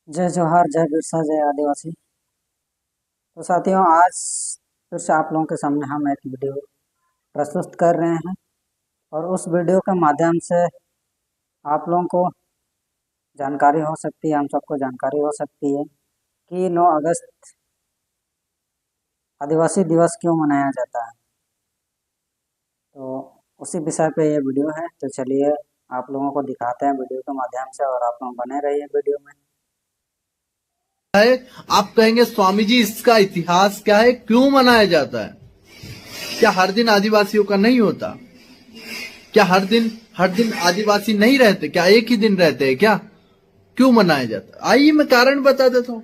जय जोहार, जय बिरसा, जय आदिवासी। तो साथियों, आज फिर से आप लोगों के सामने हम एक वीडियो प्रस्तुत कर रहे हैं और उस वीडियो के माध्यम से आप लोगों को जानकारी हो सकती है, हम सबको जानकारी हो सकती है कि 9 अगस्त आदिवासी दिवस क्यों मनाया जाता है। तो उसी विषय पे ये वीडियो है। तो चलिए आप लोगों को दिखाते हैं वीडियो के माध्यम से और आप लोग बने रहिए वीडियो में। है। आप कहेंगे स्वामी जी इसका इतिहास क्या है, क्यों मनाया जाता है? क्या हर दिन आदिवासियों का नहीं होता? क्या हर दिन आदिवासी नहीं रहते? क्या एक ही दिन रहते हैं क्या? क्यों मनाया जाता है? आइए मैं कारण बता देता हूं।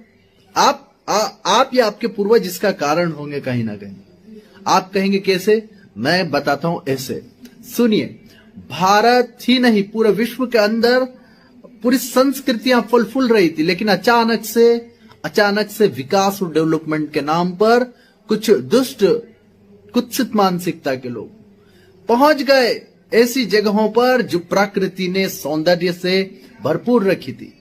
आप या आपके पूर्वज इसका कारण होंगे कहीं ना कहीं। आप कहेंगे कैसे? मैं बताता हूं ऐसे। सुनिए, भारत ही नहीं पूरे विश्व के अंदर पूरी संस्कृतियां फल फूल रही थी, लेकिन अचानक से विकास और डेवलपमेंट के नाम पर कुछ दुष्ट कुत्सित मानसिकता के लोग पहुंच गए ऐसी जगहों पर जो प्रकृति ने सौंदर्य से भरपूर रखी थी,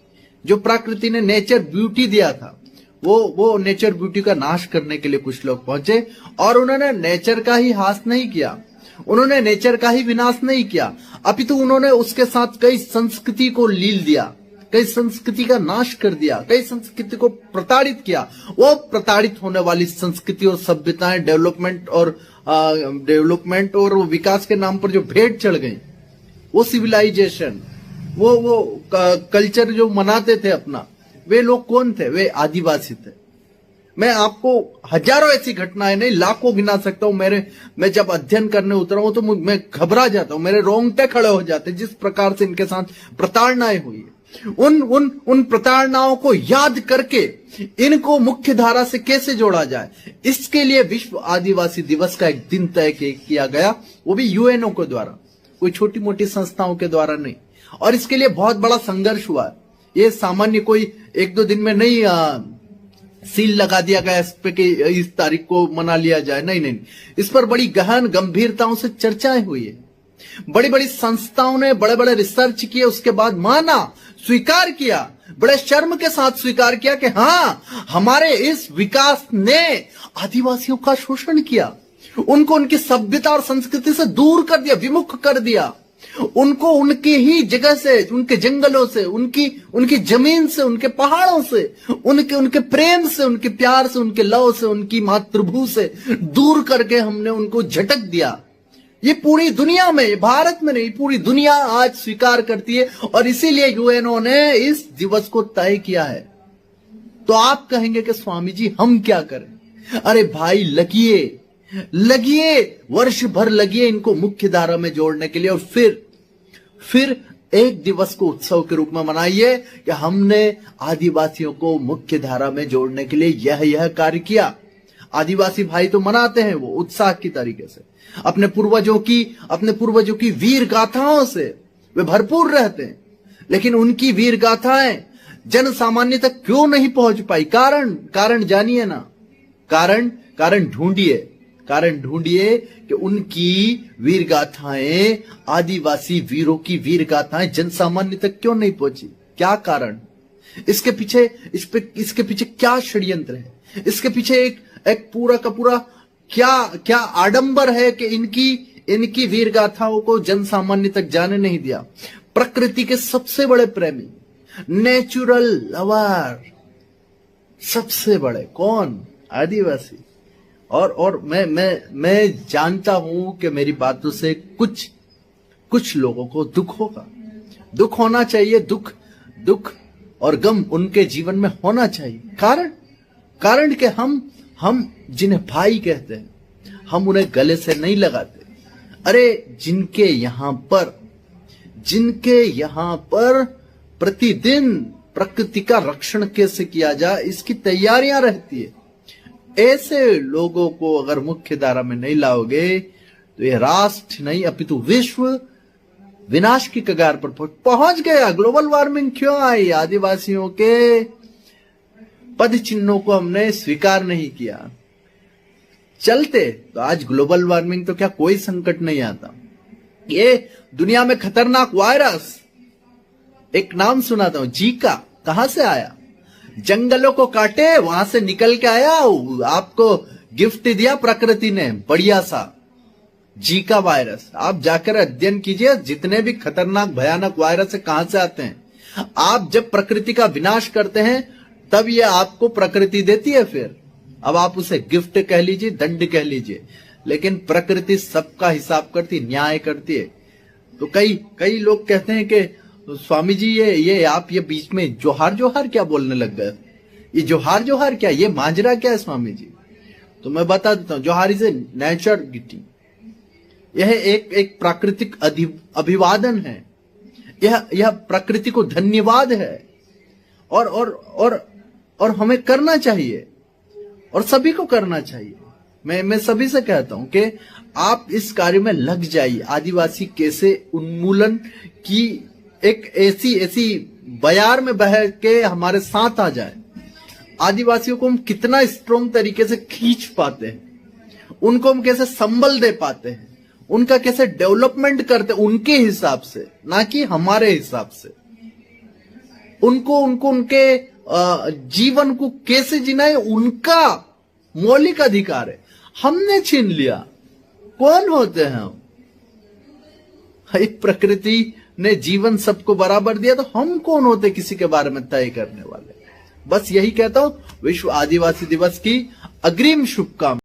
जो प्रकृति ने नेचर ब्यूटी दिया था। वो नेचर ब्यूटी का नाश करने के लिए कुछ लोग पहुंचे और उन्होंने नेचर का ही हास नहीं किया, उन्होंने नेचर का ही विनाश नहीं किया, अपितु उन्होंने उसके साथ कई संस्कृति को लील दिया, कई संस्कृति का नाश कर दिया, कई संस्कृति को प्रताड़ित किया। वो प्रताड़ित होने वाली संस्कृति और सभ्यताएं डेवलपमेंट और विकास के नाम पर जो भेंट चढ़ गई, वो सिविलाइजेशन, वो कल्चर जो मनाते थे अपना, वे लोग कौन थे? वे आदिवासी थे। मैं आपको हजारों ऐसी घटनाएं नहीं लाखों गिना सकता हूं। मैं जब अध्ययन करने उतरा हूं तो मैं घबरा जाता हूं, मेरे रोंगटे खड़े हो जाते जिस प्रकार से इनके साथ प्रताड़नाएं हुई है। उन प्रताड़नाओं को याद करके इनको मुख्य धारा से कैसे जोड़ा जाए, इसके लिए विश्व आदिवासी दिवस का एक दिन तय किया गया, वो भी यूएनओ के द्वारा, कोई छोटी मोटी संस्थाओं के द्वारा नहीं। और इसके लिए बहुत बड़ा संघर्ष हुआ। ये सामान्य कोई एक दो दिन में नहीं सील लगा दिया गया इस पे कि इस तारीख को मना लिया जाए। नहीं, इस पर बड़ी गहन गंभीरताओं से चर्चाएं हुई है। बड़ी बड़ी संस्थाओं ने बड़े बड़े रिसर्च किए, उसके बाद माना, स्वीकार किया, बड़े शर्म के साथ स्वीकार किया कि हां, हमारे इस विकास ने आदिवासियों का शोषण किया, उनको उनकी सभ्यता और संस्कृति से दूर कर दिया, विमुख कर दिया, उनको उनकी ही जगह से, उनके जंगलों से, उनकी जमीन से, उनके पहाड़ों से, उनके प्रेम से, उनके प्यार से, उनके लव से, उनकी मातृभू से दूर करके हमने उनको झटक दिया। ये पूरी दुनिया में, भारत में नहीं, पूरी दुनिया आज स्वीकार करती है और इसीलिए यूएनओ ने इस दिवस को तय किया है। तो आप कहेंगे कि स्वामी जी हम क्या करें? अरे भाई, लगिए, वर्ष भर लगिए इनको मुख्य धारा में जोड़ने के लिए और फिर एक दिवस को उत्सव के रूप में मनाइए कि हमने आदिवासियों को मुख्य धारा में जोड़ने के लिए यह कार्य किया। आदिवासी भाई तो मनाते हैं वो उत्साह की तरीके से, अपने पूर्वजों की वीर गाथाओं से वे भरपूर रहते हैं, लेकिन उनकी वीर गाथाएं जन सामान्य तक क्यों नहीं पहुंच पाई? कारण जानिए ना, कारण ढूंढिए कि उनकी वीर गाथाएं, आदिवासी वीरों की वीर गाथाएं जन सामान्य तक क्यों नहीं पहुंची? क्या कारण? इसके पीछे क्या षड्यंत्र है? इसके पीछे एक पूरा का पूरा क्या आडंबर है कि इनकी वीर गाथाओं को जन सामान्य तक जाने नहीं दिया। प्रकृति के सबसे बड़े प्रेमी, नेचुरल लवर, सबसे बड़े कौन? आदिवासी। और मैं जानता हूं कि मेरी बातों से कुछ लोगों को दुख होगा, दुख होना चाहिए, दुख और गम उनके जीवन में होना चाहिए। कारण कि हम जिन्हें भाई कहते हैं, हम उन्हें गले से नहीं लगाते। अरे जिनके यहां पर प्रतिदिन प्रकृति का रक्षण कैसे किया जाए, इसकी तैयारियां रहती है। ऐसे लोगों को अगर मुख्य धारा में नहीं लाओगे तो ये राष्ट्र नहीं अपितु विश्व विनाश की कगार पर पहुंच गया। ग्लोबल वार्मिंग क्यों आई? आदिवासियों के पद चिन्हों को हमने स्वीकार नहीं किया। चलते तो आज ग्लोबल वार्मिंग तो क्या कोई संकट नहीं आता। ये दुनिया में खतरनाक वायरस, एक नाम सुनाता हूं, जीका, कहां से आया? जंगलों को काटे, वहां से निकल के आया, आपको गिफ्ट दिया प्रकृति ने बढ़िया सा जीका वायरस। आप जाकर अध्ययन कीजिए, जितने भी खतरनाक भयानक वायरस है कहां से आते हैं। आप जब प्रकृति का विनाश करते हैं तब ये आपको प्रकृति देती है। फिर अब आप उसे गिफ्ट कह लीजिए, दंड कह लीजिए, लेकिन प्रकृति सबका हिसाब करती, न्याय करती है। तो कई लोग कहते हैं कि स्वामी जी ये आप ये बीच में जोहार जोहार क्या बोलने लग गए, ये जोहार जोहार क्या, ये मांजरा क्या है स्वामी जी। तो मैं बता देता हूं, जोहार इज ए नेचर ग्रीटिंग। यह एक प्राकृतिक अभिवादन है, यह प्रकृति को धन्यवाद है और हमें करना चाहिए और सभी को करना चाहिए। मैं सभी से कहता हूं कि आप इस कार्य में लग जाइए। आदिवासी कैसे उन्मूलन की एक ऐसी बयार में बह के हमारे साथ आ जाए। आदिवासियों को हम कितना स्ट्रॉन्ग तरीके से खींच पाते हैं, उनको हम कैसे संबल दे पाते हैं, उनका कैसे डेवलपमेंट करते, उनके हिसाब से, ना कि हमारे हिसाब से। उनको उनके जीवन को कैसे जीना है, उनका मौलिक अधिकार है। हमने छीन लिया। कौन होते हैं हम? एक प्रकृति ने जीवन सबको बराबर दिया, तो हम कौन होते किसी के बारे में तय करने वाले। बस यही कहता हूं। विश्व आदिवासी दिवस की अग्रिम शुभकामनाएं।